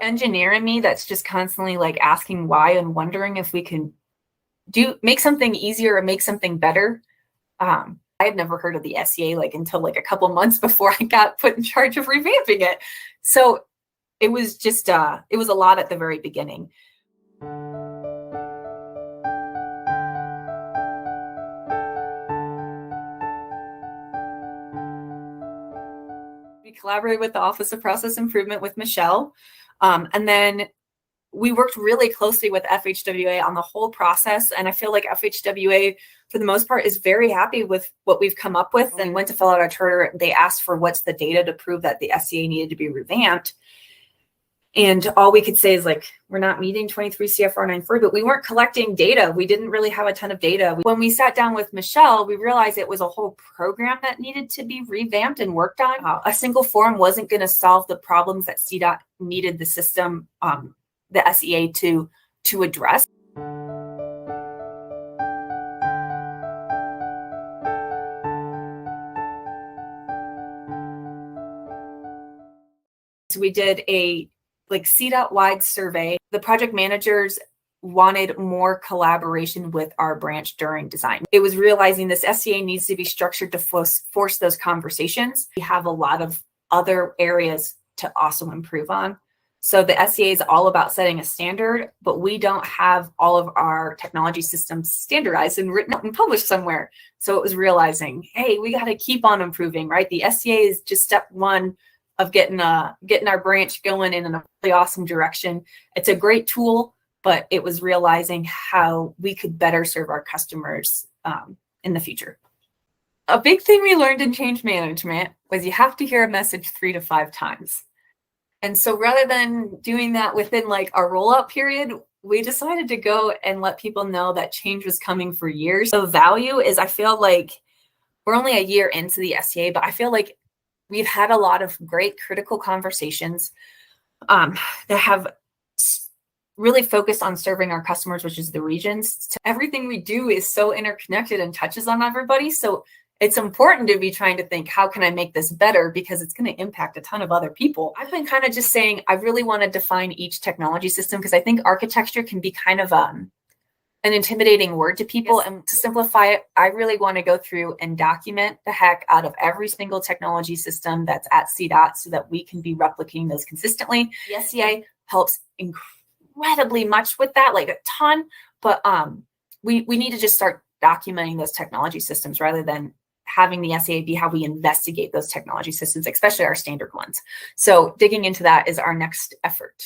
engineer in me that's just constantly like asking why and wondering if we can make something easier or make something better. I had never heard of the SCA like until like a couple months before I got put in charge of revamping it. So it was just, it was a lot at the very beginning. We collaborated with the Office of Process Improvement with Michelle. And then we worked really closely with FHWA on the whole process. And I feel like FHWA, for the most part, is very happy with what we've come up with. And went to fill out our charter. They asked for what's the data to prove that the SCA needed to be revamped. And all we could say is like, we're not meeting 23 CFR 940, but we weren't collecting data. We didn't really have a ton of data. When we sat down with Michelle, we realized it was a whole program that needed to be revamped and worked on. A single form wasn't going to solve the problems that CDOT needed the system, the SEA to address. So we did a CDOT wide survey. The project managers wanted more collaboration with our branch during design. It was realizing this SCA needs to be structured to force those conversations. We have a lot of other areas to also improve on. So the SCA is all about setting a standard, but we don't have all of our technology systems standardized and written up and published somewhere. So it was realizing, hey, we got to keep on improving, right? The SCA is just step one of getting our branch going in a really awesome direction. It's a great tool, but it was realizing how we could better serve our customers in the future. A big thing we learned in change management was you have to hear a message 3 to 5 times. And so rather than doing that within like our rollout period, we decided to go and let people know that change was coming for years. The value is, I feel like we're only a year into the SCA, but I feel like we've had a lot of great critical conversations that have really focused on serving our customers, which is the regions. Everything we do is so interconnected and touches on everybody. So it's important to be trying to think, how can I make this better? Because it's going to impact a ton of other people. I've been kind of just saying, I really want to define each technology system because I think architecture can be kind of an intimidating word to people. Yes. And to simplify it, I really want to go through and document the heck out of every single technology system that's at CDOT so that we can be replicating those consistently. The SCA helps incredibly much with that, like a ton, but we need to just start documenting those technology systems rather than having the SCA be how we investigate those technology systems, especially our standard ones. So digging into that is our next effort.